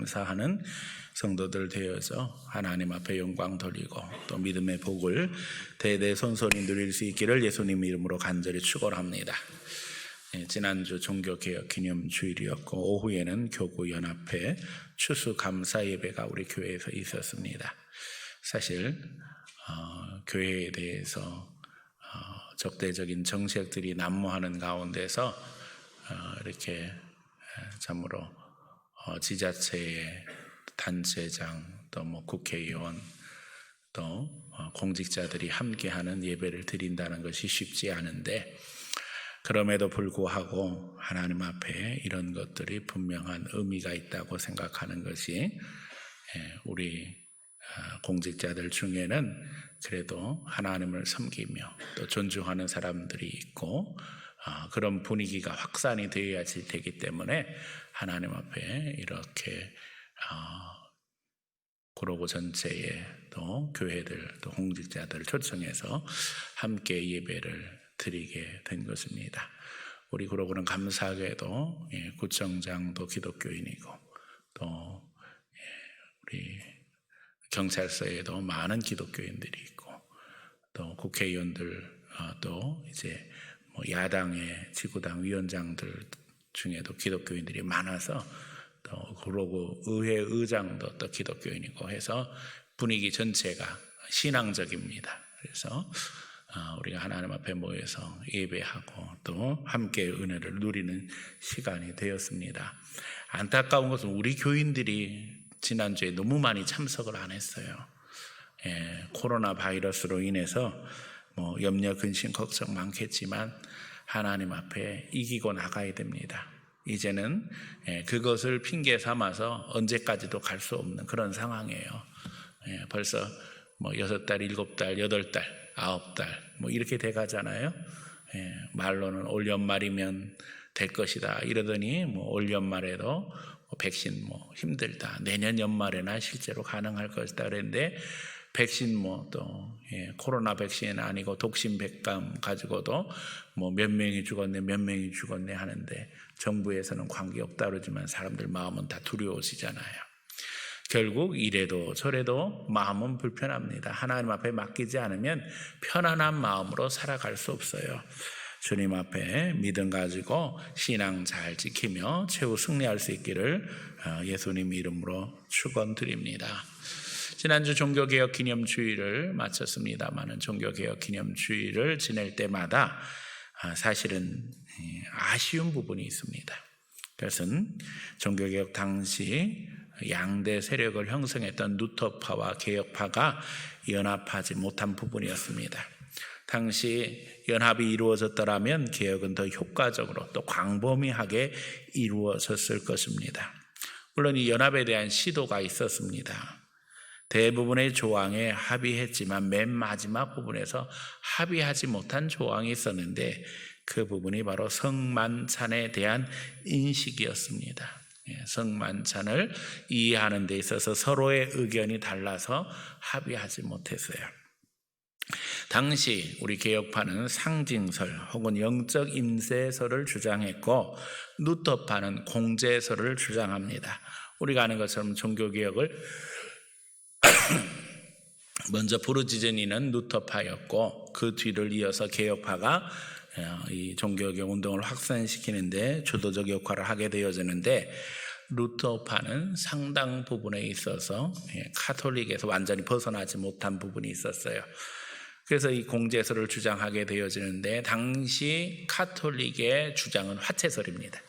감사하는 성도들 되어서 하나님 앞에 영광 돌리고 또 믿음의 복을 대대손손이 누릴 수 있기를 예수님 이름으로 간절히 축원합니다. 지난주 종교개혁 기념주일이었고 오후에는 교구연합회 추수감사 예배가 우리 교회에서 있었습니다. 사실 교회에 대해서 적대적인 정책들이 난무하는 가운데서 이렇게 참으로 지자체의 단체장 또 국회의원 또 공직자들이 함께하는 예배를 드린다는 것이 쉽지 않은데 그럼에도 불구하고 하나님 앞에 이런 것들이 분명한 의미가 있다고 생각하는 것이 우리 공직자들 중에는 그래도 하나님을 섬기며 또 존중하는 사람들이 있고 그런 분위기가 확산이 되어야지 되기 때문에 하나님 앞에 이렇게 구로구 전체의 또 교회들 또 공직자들을 초청해서 함께 예배를 드리게 된 것입니다. 우리 구로구는 감사하게도 구청장도 기독교인이고 또 우리 경찰서에도 많은 기독교인들이 있고 또 국회의원들 또 이제 야당의 지구당 위원장들 중에도 기독교인들이 많아서 또 구로구 의회 의장도 또 기독교인이고 해서 분위기 전체가 신앙적입니다. 그래서 우리가 하나님 앞에 모여서 예배하고 또 함께 은혜를 누리는 시간이 되었습니다. 안타까운 것은 우리 교인들이 지난주에 너무 많이 참석을 안 했어요. 코로나 바이러스로 인해서 염려, 근심, 걱정 많겠지만 하나님 앞에 이기고 나가야 됩니다. 이제는 그것을 핑계 삼아서 언제까지도 갈 수 없는 그런 상황이에요. 벌써 6달, 7달, 8달, 9달 이렇게 돼 가잖아요. 말로는 올 연말이면 될 것이다 이러더니 올 연말에도 백신 힘들다. 내년 연말에나 실제로 가능할 것이다 그랬는데 백신 또 코로나 백신 아니고 독심 백감 가지고도 몇 명이 죽었네 몇 명이 죽었네 하는데 정부에서는 관계없다 그러지만 사람들 마음은 다 두려우시잖아요. 결국 이래도 저래도 마음은 불편합니다. 하나님 앞에 맡기지 않으면 편안한 마음으로 살아갈 수 없어요. 주님 앞에 믿음 가지고 신앙 잘 지키며 최후 승리할 수 있기를 예수님 이름으로 축원드립니다. 지난주 종교개혁 기념주일을 마쳤습니다만 종교개혁 기념주일을 지낼 때마다 사실은 아쉬운 부분이 있습니다. 그것은 종교개혁 당시 양대 세력을 형성했던 루터파와 개혁파가 연합하지 못한 부분이었습니다. 당시 연합이 이루어졌더라면 개혁은 더 효과적으로 또 광범위하게 이루어졌을 것입니다. 물론 이 연합에 대한 시도가 있었습니다. 대부분의 조항에 합의했지만 맨 마지막 부분에서 합의하지 못한 조항이 있었는데 그 부분이 바로 성만찬에 대한 인식이었습니다. 성만찬을 이해하는 데 있어서 서로의 의견이 달라서 합의하지 못했어요. 당시 우리 개혁파는 상징설 혹은 영적 임재설을 주장했고 루터파는 공제설을 주장합니다. 우리가 아는 것처럼 종교개혁을 먼저 부르짖으니는 루터파였고 그 뒤를 이어서 개혁파가 이 종교개혁 운동을 확산시키는데 주도적 역할을 하게 되어지는데 루터파는 상당 부분에 있어서 카톨릭에서 완전히 벗어나지 못한 부분이 있었어요. 그래서 이 공제설을 주장하게 되어지는데 당시 카톨릭의 주장은 화채설입니다.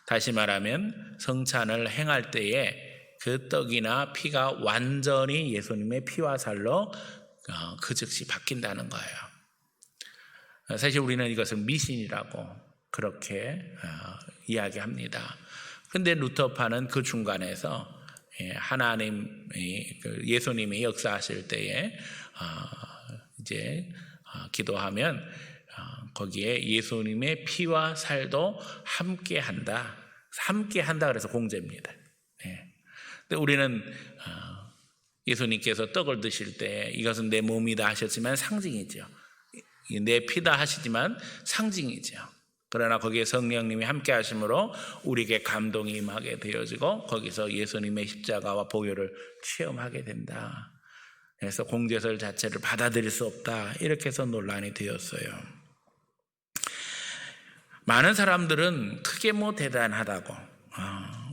다시 말하면 성찬을 행할 때에 그 떡이나 피가 완전히 예수님의 피와 살로 그 즉시 바뀐다는 거예요. 사실 우리는 이것을 미신이라고 그렇게 이야기합니다. 그런데 루터파는 그 중간에서 예수님이 역사하실 때에 이제 기도하면 거기에 예수님의 피와 살도 함께한다 그래서 공제입니다. 근데 우리는 예수님께서 떡을 드실 때 이것은 내 몸이다 하셨지만 상징이죠. 내 피다 하시지만 상징이죠. 그러나 거기에 성령님이 함께 하심으로 우리에게 감동이 임하게 되어지고 거기서 예수님의 십자가와 보혈을 체험하게 된다. 그래서 공제설 자체를 받아들일 수 없다. 이렇게 해서 논란이 되었어요. 많은 사람들은 크게 대단하다고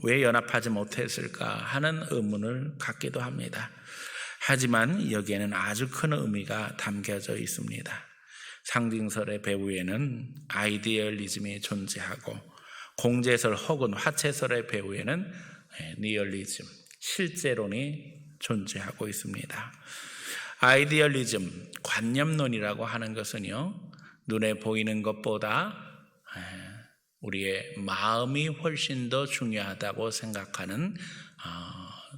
왜 연합하지 못했을까 하는 의문을 갖기도 합니다. 하지만 여기에는 아주 큰 의미가 담겨져 있습니다. 상징설의 배후에는 아이디얼리즘이 존재하고 공제설 혹은 화채설의 배후에는 리얼리즘, 실제론이 존재하고 있습니다. 아이디얼리즘, 관념론이라고 하는 것은요, 눈에 보이는 것보다 우리의 마음이 훨씬 더 중요하다고 생각하는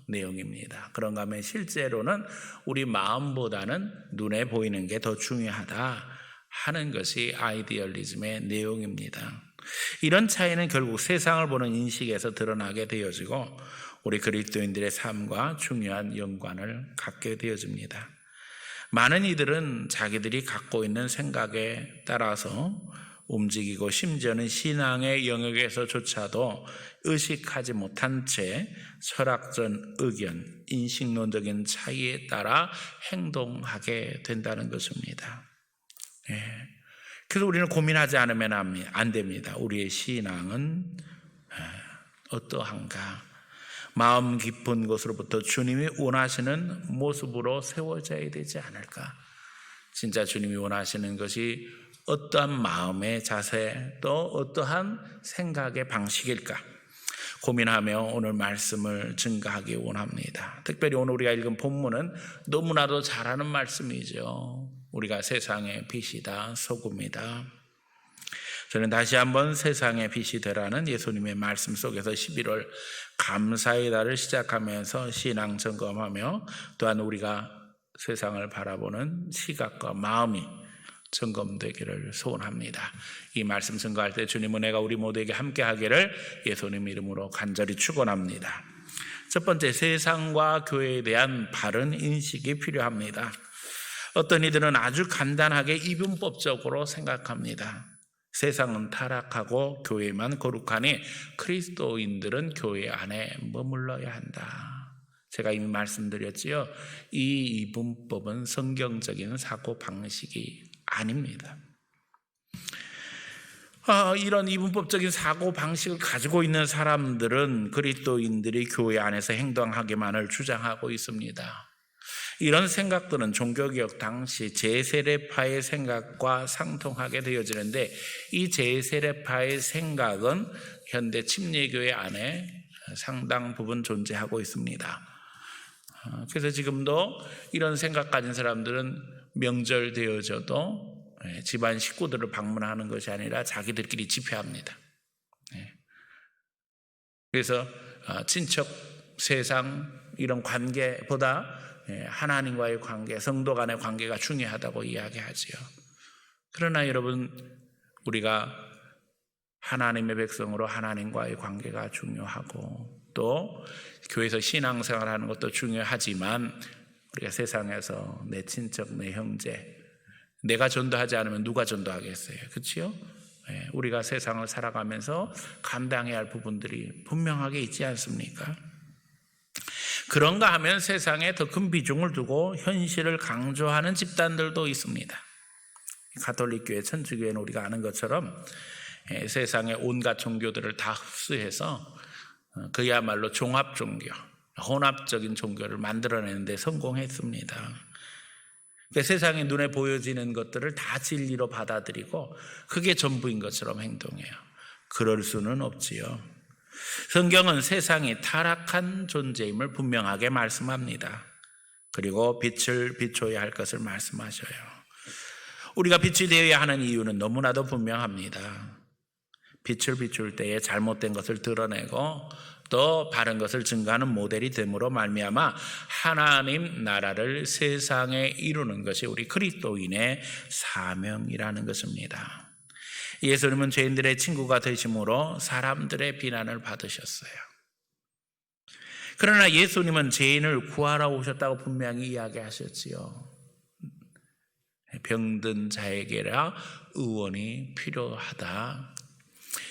내용입니다. 그런가 하면 실제로는 우리 마음보다는 눈에 보이는 게 더 중요하다 하는 것이 아이디얼리즘의 내용입니다. 이런 차이는 결국 세상을 보는 인식에서 드러나게 되어지고 우리 그리스도인들의 삶과 중요한 연관을 갖게 되어집니다. 많은 이들은 자기들이 갖고 있는 생각에 따라서 움직이고 심지어는 신앙의 영역에서조차도 의식하지 못한 채 철학적 의견, 인식론적인 차이에 따라 행동하게 된다는 것입니다. 그래서 우리는 고민하지 않으면 안 됩니다. 우리의 신앙은 어떠한가? 마음 깊은 곳으로부터 주님이 원하시는 모습으로 세워져야 되지 않을까? 진짜 주님이 원하시는 것이 어떠한 마음의 자세 또 어떠한 생각의 방식일까? 고민하며 오늘 말씀을 증거하기 원합니다. 특별히 오늘 우리가 읽은 본문은 너무나도 잘 아는 말씀이죠. 우리가 세상의 빛이다, 소금이다. 저는 다시 한번 세상의 빛이 되라는 예수님의 말씀 속에서 11월 감사의 달을 시작하면서 신앙 점검하며 또한 우리가 세상을 바라보는 시각과 마음이 점검되기를 소원합니다. 이 말씀 증거할 때 주님 은혜가 우리 모두에게 함께 하기를 예수님 이름으로 간절히 축원합니다. 첫 번째, 세상과 교회에 대한 바른 인식이 필요합니다. 어떤 이들은 아주 간단하게 이분법적으로 생각합니다. 세상은 타락하고 교회만 거룩하니 그리스도인들은 교회 안에 머물러야 한다. 제가 이미 말씀드렸지요. 이 이분법은 성경적인 사고 방식이 아닙니다. 이런 이분법적인 사고 방식을 가지고 있는 사람들은 그리스도인들이 교회 안에서 행동하기만을 주장하고 있습니다. 이런 생각들은 종교개혁 당시 제세례파의 생각과 상통하게 되어지는데 이 제세례파의 생각은 현대 침례교회 안에 상당 부분 존재하고 있습니다. 그래서 지금도 이런 생각 가진 사람들은 명절 되어져도 집안 식구들을 방문하는 것이 아니라 자기들끼리 집회합니다. 그래서 친척, 세상 이런 관계보다 하나님과의 관계, 성도 간의 관계가 중요하다고 이야기하지요. 그러나 여러분, 우리가 하나님의 백성으로 하나님과의 관계가 중요하고 또 교회에서 신앙생활하는 것도 중요하지만 우리가 세상에서 내 친척, 내 형제, 내가 전도하지 않으면 누가 전도하겠어요? 그렇죠? 우리가 세상을 살아가면서 감당해야 할 부분들이 분명하게 있지 않습니까? 그런가 하면 세상에 더 큰 비중을 두고 현실을 강조하는 집단들도 있습니다. 가톨릭교회, 천주교회는 우리가 아는 것처럼 세상의 온갖 종교들을 다 흡수해서 그야말로 종합종교, 혼합적인 종교를 만들어내는데 성공했습니다. 그러니까 세상에 눈에 보여지는 것들을 다 진리로 받아들이고 그게 전부인 것처럼 행동해요. 그럴 수는 없지요. 성경은 세상이 타락한 존재임을 분명하게 말씀합니다. 그리고 빛을 비춰야 할 것을 말씀하셔요. 우리가 빛이 되어야 하는 이유는 너무나도 분명합니다. 빛을 비출 때에 잘못된 것을 드러내고 또 바른 것을 증거하는 모델이 됨으로 말미암아 하나님 나라를 세상에 이루는 것이 우리 그리스도인의 사명이라는 것입니다. 예수님은 죄인들의 친구가 되심으로 사람들의 비난을 받으셨어요. 그러나 예수님은 죄인을 구하러 오셨다고 분명히 이야기하셨지요. 병든 자에게라 의원이 필요하다.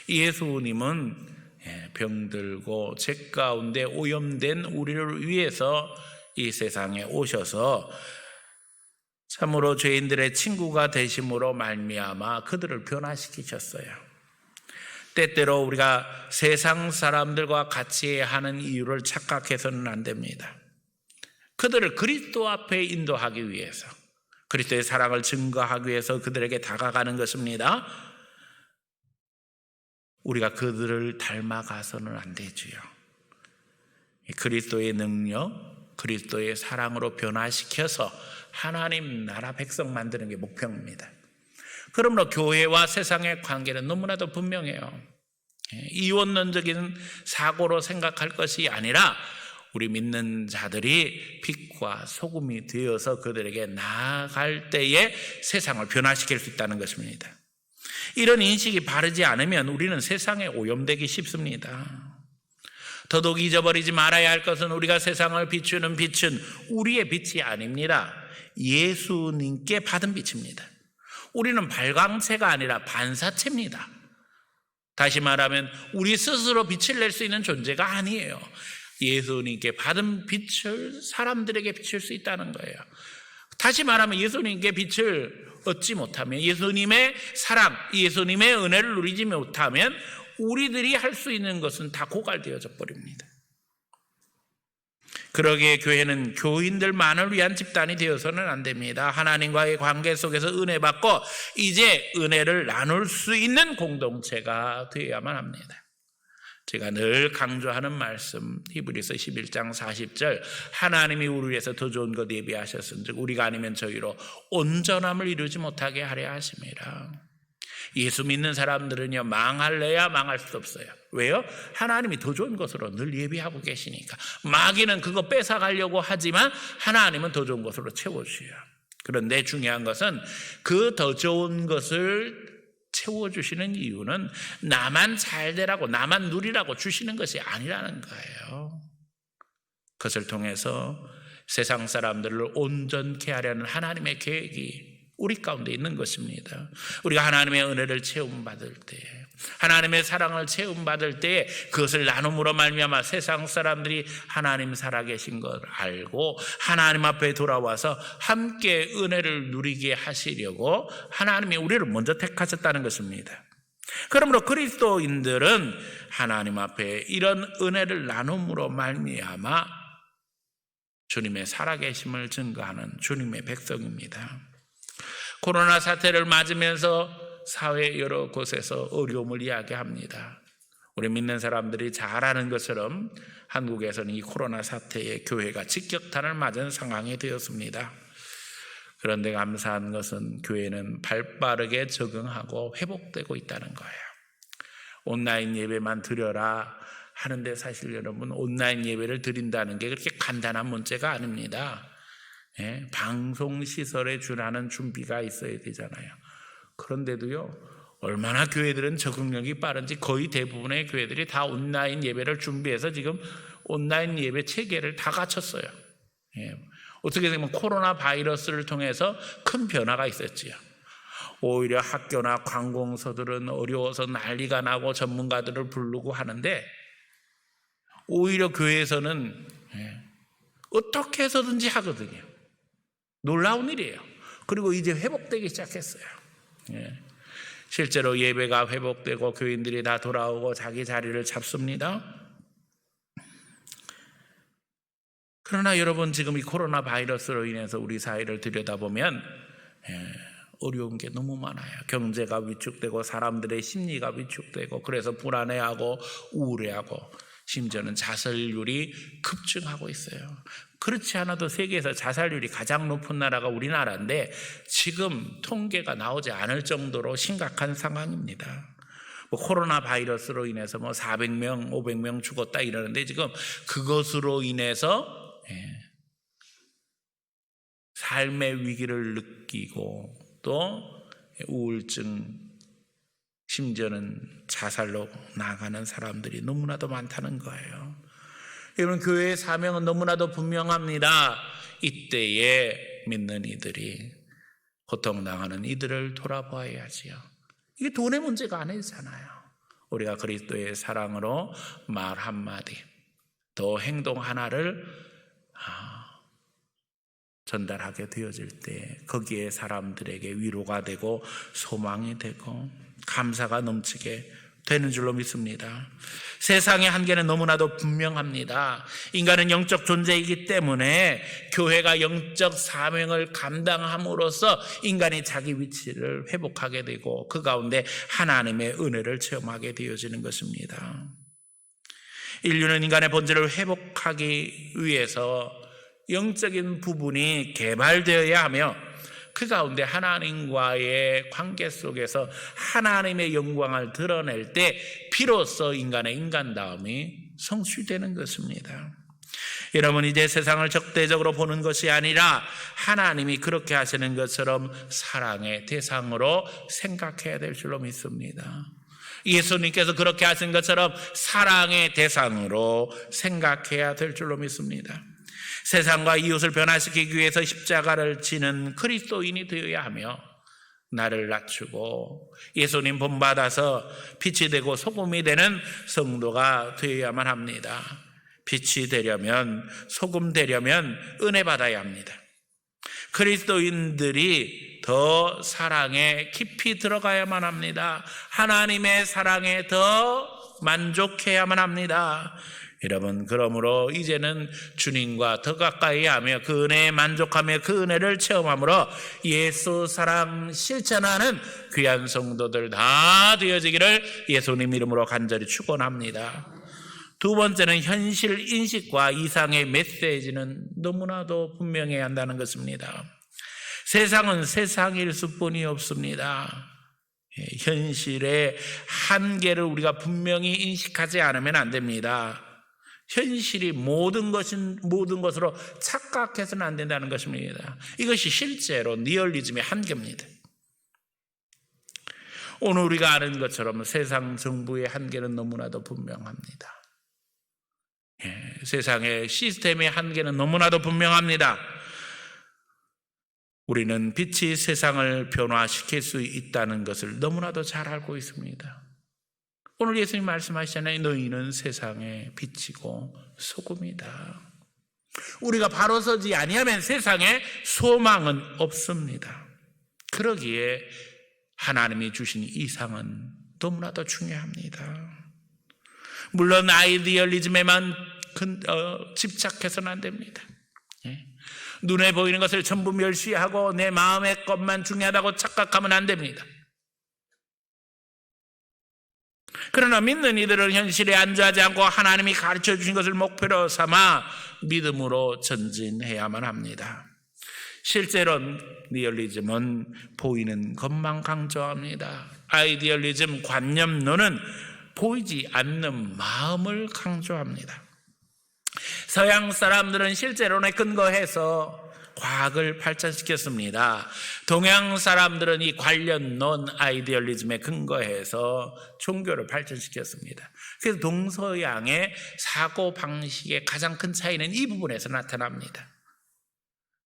예수님은 병들고 죄 가운데 오염된 우리를 위해서 이 세상에 오셔서 참으로 죄인들의 친구가 되심으로 말미암아 그들을 변화시키셨어요. 때때로 우리가 세상 사람들과 같이 하는 이유를 착각해서는 안 됩니다. 그들을 그리스도 앞에 인도하기 위해서, 그리스도의 사랑을 증거하기 위해서 그들에게 다가가는 것입니다. 우리가 그들을 닮아가서는 안 되지요. 그리스도의 능력, 그리스도의 사랑으로 변화시켜서 하나님 나라 백성 만드는 게 목표입니다. 그러므로 교회와 세상의 관계는 너무나도 분명해요. 이원론적인 사고로 생각할 것이 아니라 우리 믿는 자들이 빛과 소금이 되어서 그들에게 나아갈 때에 세상을 변화시킬 수 있다는 것입니다. 이런 인식이 바르지 않으면 우리는 세상에 오염되기 쉽습니다. 더더욱 잊어버리지 말아야 할 것은 우리가 세상을 비추는 빛은 우리의 빛이 아닙니다. 예수님께 받은 빛입니다. 우리는 발광체가 아니라 반사체입니다. 다시 말하면 우리 스스로 빛을 낼 수 있는 존재가 아니에요. 예수님께 받은 빛을 사람들에게 비출 수 있다는 거예요. 다시 말하면 예수님께 빛을 얻지 못하면, 예수님의 사랑, 예수님의 은혜를 누리지 못하면 우리들이 할 수 있는 것은 다 고갈되어져 버립니다. 그러기에 교회는 교인들만을 위한 집단이 되어서는 안 됩니다. 하나님과의 관계 속에서 은혜 받고 이제 은혜를 나눌 수 있는 공동체가 되어야만 합니다. 제가 늘 강조하는 말씀, 히브리서 11장 40절, 하나님이 우리 위해서 더 좋은 것 예비하셨은즉 우리가 아니면 저희로 온전함을 이루지 못하게 하려 하심이라. 예수 믿는 사람들은요, 망할래야 망할 수 없어요. 왜요? 하나님이 더 좋은 것으로 늘 예비하고 계시니까. 마귀는 그거 뺏어가려고 하지만 하나님은 더 좋은 것으로 채워주셔요. 그런데 중요한 것은 그 더 좋은 것을 채워주시는 이유는 나만 잘 되라고, 나만 누리라고 주시는 것이 아니라는 거예요. 그것을 통해서 세상 사람들을 온전케 하려는 하나님의 계획이 우리 가운데 있는 것입니다. 우리가 하나님의 은혜를 체험받을 때, 하나님의 사랑을 체험받을 때 그것을 나눔으로 말미암아 세상 사람들이 하나님 살아계신 걸 알고 하나님 앞에 돌아와서 함께 은혜를 누리게 하시려고 하나님이 우리를 먼저 택하셨다는 것입니다. 그러므로 그리스도인들은 하나님 앞에 이런 은혜를 나눔으로 말미암아 주님의 살아계심을 증거하는 주님의 백성입니다. 코로나 사태를 맞으면서 사회 여러 곳에서 어려움을 이야기합니다. 우리 믿는 사람들이 잘 아는 것처럼 한국에서는 이 코로나 사태에 교회가 직격탄을 맞은 상황이 되었습니다. 그런데 감사한 것은 교회는 발빠르게 적응하고 회복되고 있다는 거예요. 온라인 예배만 드려라 하는데 사실 여러분, 온라인 예배를 드린다는 게 그렇게 간단한 문제가 아닙니다. 방송시설에 준하는 준비가 있어야 되잖아요. 그런데도요, 얼마나 교회들은 적응력이 빠른지 거의 대부분의 교회들이 다 온라인 예배를 준비해서 지금 온라인 예배 체계를 다 갖췄어요. 어떻게 보면 코로나 바이러스를 통해서 큰 변화가 있었지요. 오히려 학교나 관공서들은 어려워서 난리가 나고 전문가들을 부르고 하는데 오히려 교회에서는 어떻게 해서든지 하거든요. 놀라운 일이에요. 그리고 이제 회복되기 시작했어요. 실제로 예배가 회복되고 교인들이 다 돌아오고 자기 자리를 잡습니다. 그러나 여러분, 지금 이 코로나 바이러스로 인해서 우리 사회를 들여다보면 어려운 게 너무 많아요. 경제가 위축되고 사람들의 심리가 위축되고 그래서 불안해하고 우울해하고 심지어는 자살률이 급증하고 있어요. 그렇지 않아도 세계에서 자살률이 가장 높은 나라가 우리나라인데 지금 통계가 나오지 않을 정도로 심각한 상황입니다. 코로나 바이러스로 인해서 400명, 500명 죽었다 이러는데 지금 그것으로 인해서 삶의 위기를 느끼고 또 우울증, 심지어는 자살로 나가는 사람들이 너무나도 많다는 거예요. 여러분, 교회의 사명은 너무나도 분명합니다. 이때에 믿는 이들이, 고통당하는 이들을 돌아보아야지요. 이게 돈의 문제가 아니잖아요. 우리가 그리스도의 사랑으로 말 한마디, 또 행동 하나를 전달하게 되어질 때 거기에 사람들에게 위로가 되고 소망이 되고 감사가 넘치게 되는 줄로 믿습니다. 세상의 한계는 너무나도 분명합니다. 인간은 영적 존재이기 때문에 교회가 영적 사명을 감당함으로써 인간이 자기 위치를 회복하게 되고 그 가운데 하나님의 은혜를 체험하게 되어지는 것입니다. 인류는 인간의 본질을 회복하기 위해서 영적인 부분이 개발되어야 하며 그 가운데 하나님과의 관계 속에서 하나님의 영광을 드러낼 때 비로소 인간의 인간다움이 성취되는 것입니다. 여러분, 이제 세상을 적대적으로 보는 것이 아니라 하나님이 그렇게 하시는 것처럼 사랑의 대상으로 생각해야 될 줄로 믿습니다. 예수님께서 그렇게 하신 것처럼 사랑의 대상으로 생각해야 될 줄로 믿습니다. 세상과 이웃을 변화시키기 위해서 십자가를 지는 그리스도인이 되어야 하며 나를 낮추고 예수님 본받아서 빛이 되고 소금이 되는 성도가 되어야만 합니다. 빛이 되려면, 소금 되려면 은혜 받아야 합니다. 그리스도인들이 더 사랑에 깊이 들어가야만 합니다. 하나님의 사랑에 더 만족해야만 합니다. 여러분, 그러므로 이제는 주님과 더 가까이 하며 그 은혜에 만족하며 그 은혜를 체험함으로 예수 사랑 실천하는 귀한 성도들 다 되어지기를 예수님 이름으로 간절히 축원합니다. 두 번째는 현실 인식과 이상의 메시지는 너무나도 분명해야 한다는 것입니다. 세상은 세상일 수뿐이 없습니다. 현실의 한계를 우리가 분명히 인식하지 않으면 안 됩니다. 현실이 모든 것으로 착각해서는 안 된다는 것입니다. 이것이 실제로 리얼리즘의 한계입니다. 오늘 우리가 아는 것처럼 세상 정부의 한계는 너무나도 분명합니다. 세상의 시스템의 한계는 너무나도 분명합니다. 우리는 빛이 세상을 변화시킬 수 있다는 것을 너무나도 잘 알고 있습니다. 오늘 예수님 말씀하시잖아요. 너희는 세상의 빛이고 소금이다. 우리가 바로 서지 아니하면 세상에 소망은 없습니다. 그러기에 하나님이 주신 이상은 너무나도 중요합니다. 물론 아이디얼리즘에만 집착해서는 안 됩니다. 눈에 보이는 것을 전부 멸시하고 내 마음의 것만 중요하다고 착각하면 안 됩니다. 그러나 믿는 이들은 현실에 안주하지 않고 하나님이 가르쳐 주신 것을 목표로 삼아 믿음으로 전진해야만 합니다. 실제로는 리얼리즘은 보이는 것만 강조합니다. 아이디얼리즘, 관념론은 보이지 않는 마음을 강조합니다. 서양 사람들은 실제론에 근거해서 과학을 발전시켰습니다. 동양 사람들은 이 관련론 아이디얼리즘에 근거해서 종교를 발전시켰습니다. 그래서 동서양의 사고 방식의 가장 큰 차이는 이 부분에서 나타납니다.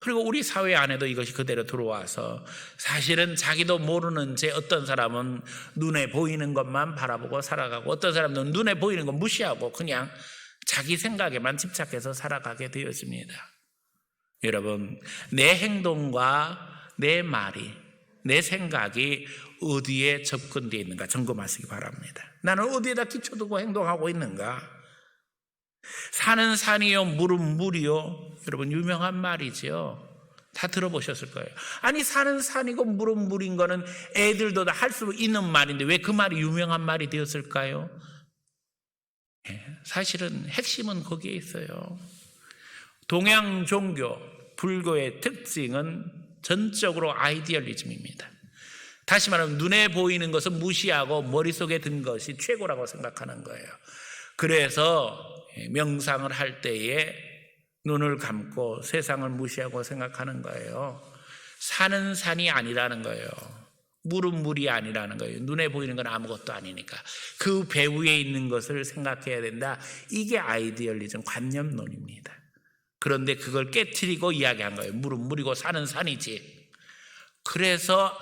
그리고 우리 사회 안에도 이것이 그대로 들어와서 사실은 자기도 모르는 채 어떤 사람은 눈에 보이는 것만 바라보고 살아가고 어떤 사람은 눈에 보이는 것 무시하고 그냥 자기 생각에만 집착해서 살아가게 되었습니다. 여러분, 내 행동과 내 말이, 내 생각이 어디에 접근되어 있는가 점검하시기 바랍니다. 나는 어디에다 기초두고 행동하고 있는가? 산은 산이요 물은 물이요. 여러분, 유명한 말이죠. 다 들어보셨을 거예요. 아니, 산은 산이고 물은 물인 거는 애들도 다 할 수 있는 말인데 왜 그 말이 유명한 말이 되었을까요? 사실은 핵심은 거기에 있어요. 동양 종교, 불교의 특징은 전적으로 아이디얼리즘입니다. 다시 말하면 눈에 보이는 것은 무시하고 머릿속에 든 것이 최고라고 생각하는 거예요. 그래서 명상을 할 때에 눈을 감고 세상을 무시하고 생각하는 거예요. 산은 산이 아니라는 거예요. 물은 물이 아니라는 거예요. 눈에 보이는 건 아무것도 아니니까 그 배후에 있는 것을 생각해야 된다. 이게 아이디얼리즘 관념론입니다. 그런데 그걸 깨트리고 이야기한 거예요. 물은 물이고 산은 산이지. 그래서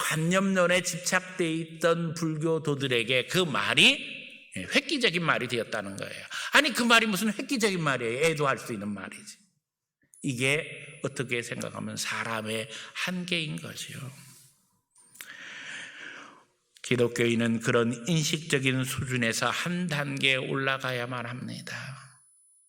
관념론에 집착되어 있던 불교도들에게 그 말이 획기적인 말이 되었다는 거예요. 아니, 그 말이 무슨 획기적인 말이에요. 애도할 수 있는 말이지. 이게 어떻게 생각하면 사람의 한계인 거죠. 기독교인은 그런 인식적인 수준에서 한 단계 올라가야만 합니다.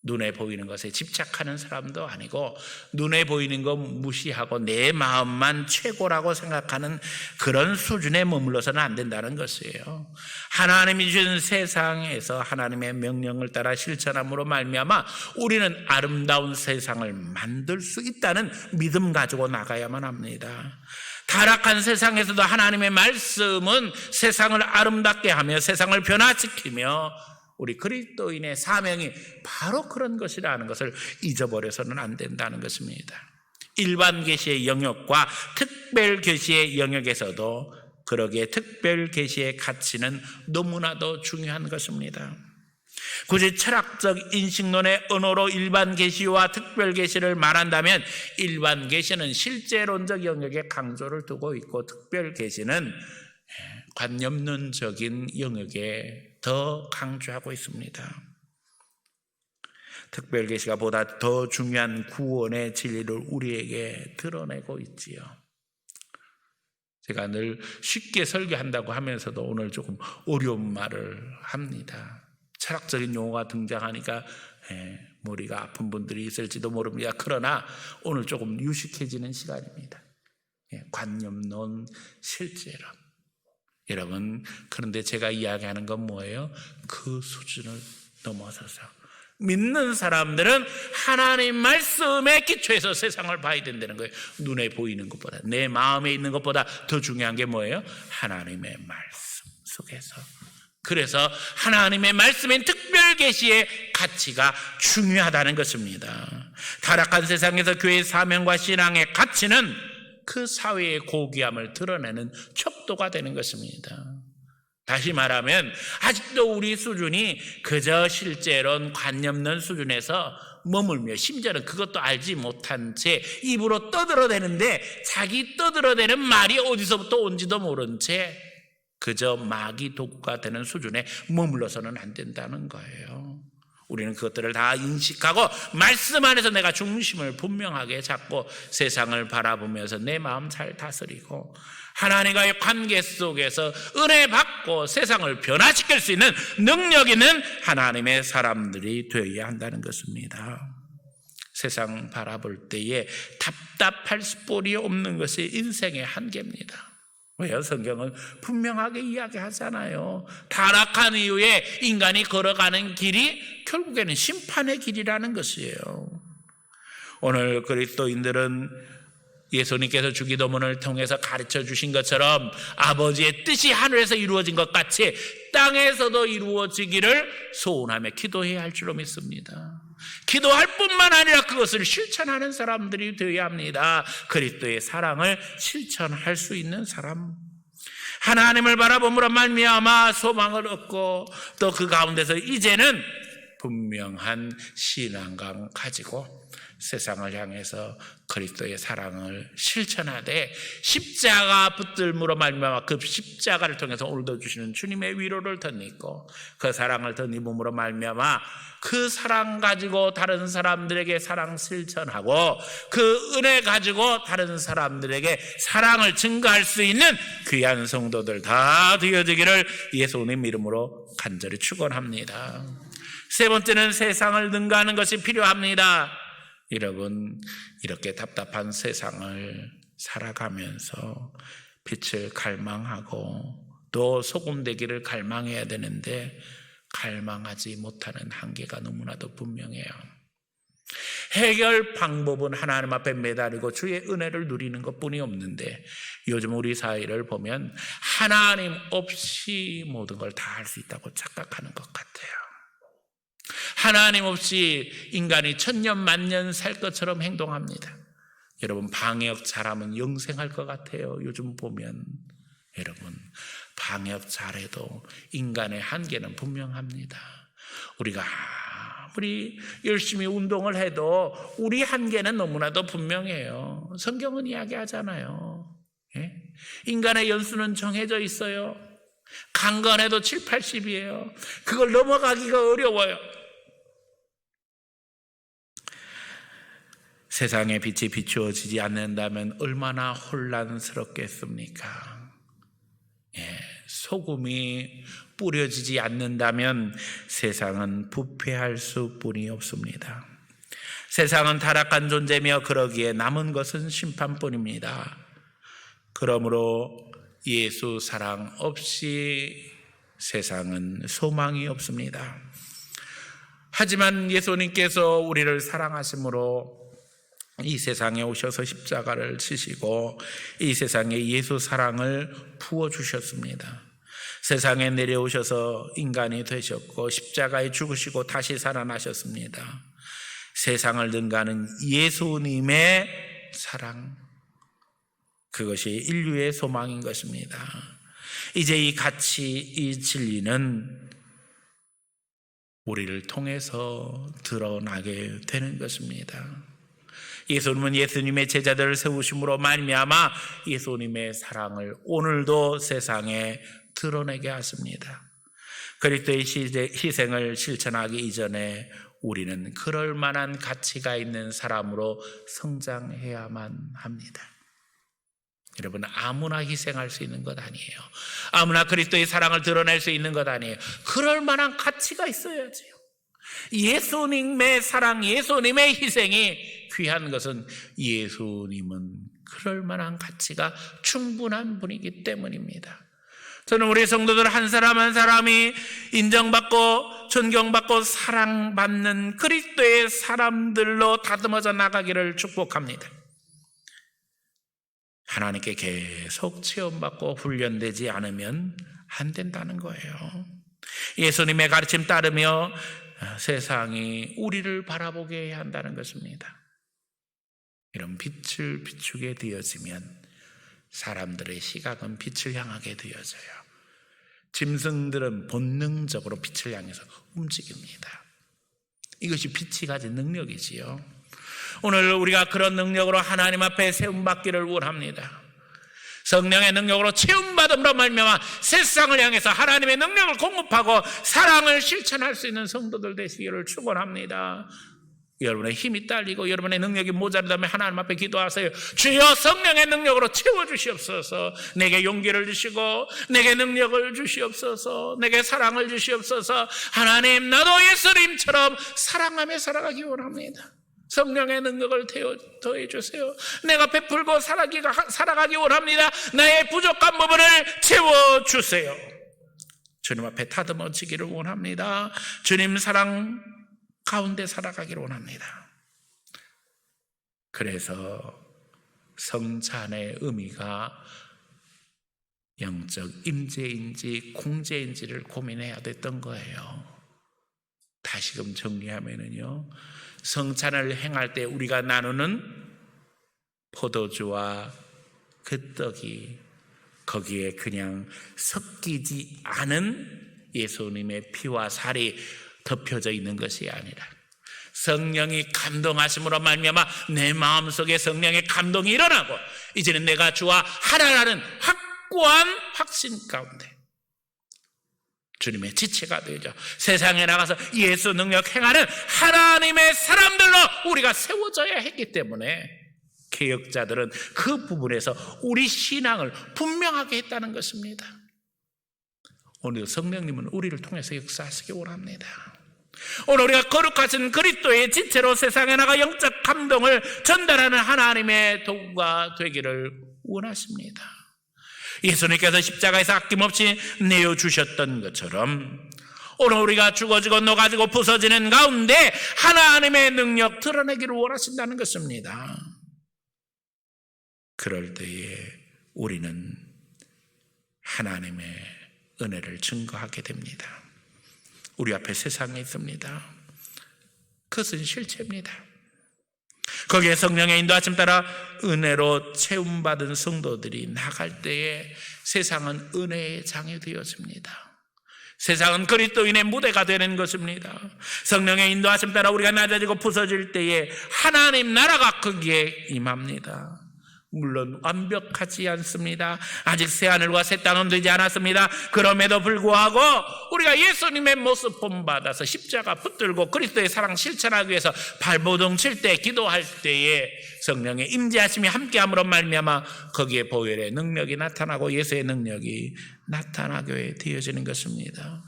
눈에 보이는 것에 집착하는 사람도 아니고 눈에 보이는 것 무시하고 내 마음만 최고라고 생각하는 그런 수준에 머물러서는 안 된다는 것이에요. 하나님이 주신 세상에서 하나님의 명령을 따라 실천함으로 말미암아 우리는 아름다운 세상을 만들 수 있다는 믿음 가지고 나가야만 합니다. 타락한 세상에서도 하나님의 말씀은 세상을 아름답게 하며 세상을 변화시키며 우리 그리스도인의 사명이 바로 그런 것이라는 것을 잊어버려서는 안 된다는 것입니다. 일반 계시의 영역과 특별 계시의 영역에서도 그러기에 특별 계시의 가치는 너무나도 중요한 것입니다. 굳이 철학적 인식론의 언어로 일반 계시와 특별 계시를 말한다면 일반 계시는 실제론적 영역에 강조를 두고 있고 특별 계시는 관념론적인 영역에 더 강조하고 있습니다. 특별 계시가 보다 더 중요한 구원의 진리를 우리에게 드러내고 있지요. 제가 늘 쉽게 설교한다고 하면서도 오늘 조금 어려운 말을 합니다. 철학적인 용어가 등장하니까 머리가 아픈 분들이 있을지도 모릅니다. 그러나 오늘 조금 유식해지는 시간입니다. 관념론, 실제론. 여러분, 그런데 제가 이야기하는 건 뭐예요? 그 수준을 넘어서서 믿는 사람들은 하나님 말씀에 기초해서 세상을 봐야 된다는 거예요. 눈에 보이는 것보다, 내 마음에 있는 것보다 더 중요한 게 뭐예요? 하나님의 말씀 속에서. 그래서 하나님의 말씀인 특별 계시의 가치가 중요하다는 것입니다. 타락한 세상에서 교회의 사명과 신앙의 가치는 그 사회의 고귀함을 드러내는 척도가 되는 것입니다. 다시 말하면 아직도 우리 수준이 그저 실제론 관념론 수준에서 머물며 심지어는 그것도 알지 못한 채 입으로 떠들어대는데 자기 떠들어대는 말이 어디서부터 온지도 모른 채 그저 마귀 도구가 되는 수준에 머물러서는 안 된다는 거예요. 우리는 그것들을 다 인식하고 말씀 안에서 내가 중심을 분명하게 잡고 세상을 바라보면서 내 마음 잘 다스리고 하나님과의 관계 속에서 은혜 받고 세상을 변화시킬 수 있는 능력 있는 하나님의 사람들이 되어야 한다는 것입니다. 세상 바라볼 때에 답답할 수밖에 없는 것이 인생의 한계입니다. 왜요? 성경은 분명하게 이야기하잖아요. 타락한 이후에 인간이 걸어가는 길이 결국에는 심판의 길이라는 것이에요. 오늘 그리스도인들은 예수님께서 주기도문을 통해서 가르쳐 주신 것처럼 아버지의 뜻이 하늘에서 이루어진 것 같이 땅에서도 이루어지기를 소원하며 기도해야 할 줄로 믿습니다. 기도할 뿐만 아니라 그것을 실천하는 사람들이 되어야 합니다. 그리스도의 사랑을 실천할 수 있는 사람, 하나님을 바라봄으로 말미암아 소망을 얻고 또 그 가운데서 이제는 분명한 신앙감 가지고 세상을 향해서 그리스도의 사랑을 실천하되 십자가 붙들므로 말미암아 그 십자가를 통해서 오늘도 주시는 주님의 위로를 덧입고 그 사랑을 덧입음으로 말미암아 그 사랑 가지고 다른 사람들에게 사랑 실천하고 그 은혜 가지고 다른 사람들에게 사랑을 증가할 수 있는 귀한 성도들 다 되어지기를 예수님 이름으로 간절히 축원합니다. 세 번째는 세상을 능가하는 것이 필요합니다. 여러분, 이렇게 답답한 세상을 살아가면서 빛을 갈망하고 또 소금되기를 갈망해야 되는데 갈망하지 못하는 한계가 너무나도 분명해요. 해결 방법은 하나님 앞에 매달리고 주의 은혜를 누리는 것뿐이 없는데 요즘 우리 사회를 보면 하나님 없이 모든 걸 다 할 수 있다고 착각하는 것 같아요. 하나님 없이 인간이 천년 만년 살 것처럼 행동합니다. 여러분, 방역 잘하면 영생할 것 같아요. 요즘 보면 여러분, 방역 잘해도 인간의 한계는 분명합니다. 우리가 아무리 열심히 운동을 해도 우리 한계는 너무나도 분명해요. 성경은 이야기하잖아요. 예? 인간의 연수는 정해져 있어요. 강건해도 7, 80이에요. 그걸 넘어가기가 어려워요. 세상의 빛이 비추어지지 않는다면 얼마나 혼란스럽겠습니까? 소금이 뿌려지지 않는다면 세상은 부패할 수뿐이 없습니다. 세상은 타락한 존재며 그러기에 남은 것은 심판뿐입니다. 그러므로 예수 사랑 없이 세상은 소망이 없습니다. 하지만 예수님께서 우리를 사랑하심으로 이 세상에 오셔서 십자가를 지시고 이 세상에 예수 사랑을 부어주셨습니다. 세상에 내려오셔서 인간이 되셨고 십자가에 죽으시고 다시 살아나셨습니다. 세상을 능가하는 예수님의 사랑, 그것이 인류의 소망인 것입니다. 이제 이 가치, 이 진리는 우리를 통해서 드러나게 되는 것입니다. 예수님은 예수님의 제자들을 세우심으로 말미암아 예수님의 사랑을 오늘도 세상에 드러내게 하십니다. 그리스도의 희생을 실천하기 이전에 우리는 그럴 만한 가치가 있는 사람으로 성장해야만 합니다. 여러분, 아무나 희생할 수 있는 것 아니에요. 아무나 그리스도의 사랑을 드러낼 수 있는 것 아니에요. 그럴 만한 가치가 있어야지요. 예수님의 사랑, 예수님의 희생이 귀한 것은 예수님은 그럴 만한 가치가 충분한 분이기 때문입니다. 저는 우리 성도들 한 사람 한 사람이 인정받고 존경받고 사랑받는 그리스도의 사람들로 다듬어져 나가기를 축복합니다. 하나님께 계속 체험받고 훈련되지 않으면 안 된다는 거예요. 예수님의 가르침 따르며 세상이 우리를 바라보게 해야 한다는 것입니다. 이런 빛을 비추게 되어지면 사람들의 시각은 빛을 향하게 되어져요. 짐승들은 본능적으로 빛을 향해서 움직입니다. 이것이 빛이 가진 능력이지요. 오늘 우리가 그런 능력으로 하나님 앞에 세움받기를 원합니다. 성령의 능력으로 체험받음으로 말미암아 세상을 향해서 하나님의 능력을 공급하고 사랑을 실천할 수 있는 성도들 되시기를 축원합니다. 여러분의 힘이 딸리고 여러분의 능력이 모자라다면 하나님 앞에 기도하세요. 주여, 성령의 능력으로 채워주시옵소서. 내게 용기를 주시고 내게 능력을 주시옵소서. 내게 사랑을 주시옵소서. 하나님, 나도 예수님처럼 사랑하며 살아가기 원합니다. 성령의 능력을 더해주세요. 내가 베풀고 살아가기 원합니다. 나의 부족한 부분을 채워주세요. 주님 앞에 다듬어지기를 원합니다. 주님 사랑 가운데 살아가기를 원합니다. 그래서 성찬의 의미가 영적 임재인지 공재인지를 고민해야 됐던 거예요. 다시금 정리하면은요, 성찬을 행할 때 우리가 나누는 포도주와 그 떡이 거기에 그냥 섞이지 않은 예수님의 피와 살이 덮여져 있는 것이 아니라 성령이 감동하심으로 말미암아 내 마음속에 성령의 감동이 일어나고 이제는 내가 주와 하나라는 확고한 확신 가운데 주님의 지체가 되죠. 세상에 나가서 예수 능력 행하는 하나님의 사람들로 우리가 세워져야 했기 때문에 개혁자들은 그 부분에서 우리 신앙을 분명하게 했다는 것입니다. 오늘 성령님은 우리를 통해서 역사하시기 원합니다. 오늘 우리가 거룩하신 그리스도의 지체로 세상에 나가 영적 감동을 전달하는 하나님의 도구가 되기를 원하십니다. 예수님께서 십자가에서 아낌없이 내어주셨던 것처럼 오늘 우리가 죽어지고 녹아지고 부서지는 가운데 하나님의 능력 드러내기를 원하신다는 것입니다. 그럴 때에 우리는 하나님의 은혜를 증거하게 됩니다. 우리 앞에 세상이 있습니다. 그것은 실체입니다. 거기에 성령의 인도하심 따라 은혜로 채움받은 성도들이 나갈 때에 세상은 은혜의 장이 되어집니다. 세상은 그리스도인의 무대가 되는 것입니다. 성령의 인도하심 따라 우리가 낮아지고 부서질 때에 하나님 나라가 거기에 임합니다. 물론 완벽하지 않습니다. 아직 새하늘과 새 땅은 되지 않았습니다. 그럼에도 불구하고 우리가 예수님의 모습 본받아서 십자가 붙들고 그리스도의 사랑 실천하기 위해서 발버둥 칠 때, 기도할 때에 성령의 임재하심이 함께함으로 말미암아 거기에 보혈의 능력이 나타나고 예수의 능력이 나타나게 되어지는 것입니다.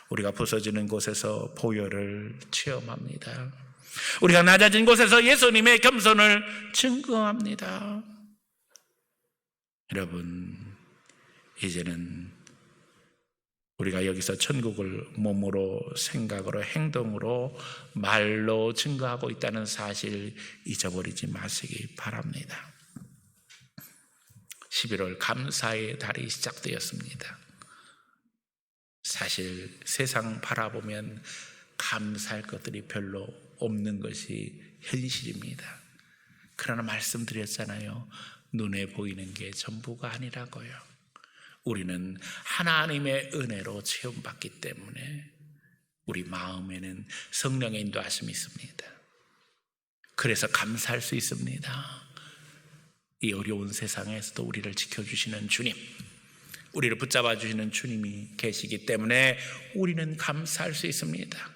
우리가 부서지는 곳에서 보혈을 체험합니다. 우리가 낮아진 곳에서 예수님의 겸손을 증거합니다. 여러분, 이제는 우리가 여기서 천국을 몸으로, 생각으로, 행동으로, 말로 증거하고 있다는 사실 잊어버리지 마시기 바랍니다. 11월 감사의 달이 시작되었습니다. 사실 세상 바라보면 감사할 것들이 별로 없는 것이 현실입니다. 그러나 말씀드렸잖아요. 눈에 보이는 게 전부가 아니라고요. 우리는 하나님의 은혜로 체험받기 때문에 우리 마음에는 성령의 인도하심이 있습니다. 그래서 감사할 수 있습니다. 이 어려운 세상에서도 우리를 지켜주시는 주님, 우리를 붙잡아 주시는 주님이 계시기 때문에 우리는 감사할 수 있습니다.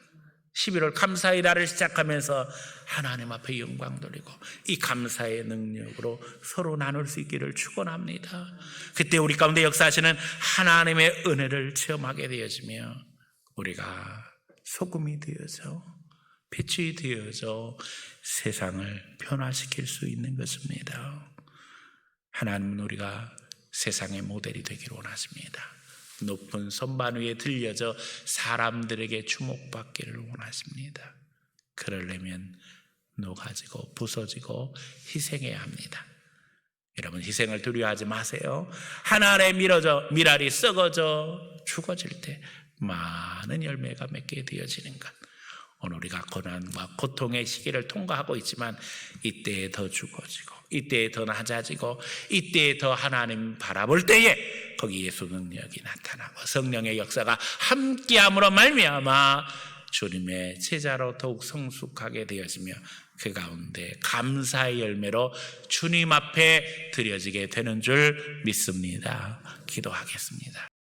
11월 감사의 달을 시작하면서 하나님 앞에 영광 돌리고 이 감사의 능력으로 서로 나눌 수 있기를 축원합니다. 그때 우리 가운데 역사하시는 하나님의 은혜를 체험하게 되어지며 우리가 소금이 되어져 빛이 되어져 세상을 변화시킬 수 있는 것입니다. 하나님은 우리가 세상의 모델이 되기를 원하십니다. 높은 선반 위에 들려져 사람들에게 주목받기를 원하십니다. 그러려면 녹아지고 부서지고 희생해야 합니다. 여러분, 희생을 두려워하지 마세요. 한 알에 밀알이 썩어져 죽어질 때 많은 열매가 맺게 되어지는 것, 오늘 우리가 고난과 고통의 시기를 통과하고 있지만 이때에 더 죽어지고 이때에 더 낮아지고 이때에 더 하나님 바라볼 때에 거기 예수 능력이 나타나고 성령의 역사가 함께함으로 말미암아 주님의 제자로 더욱 성숙하게 되어지며 그 가운데 감사의 열매로 주님 앞에 드려지게 되는 줄 믿습니다. 기도하겠습니다.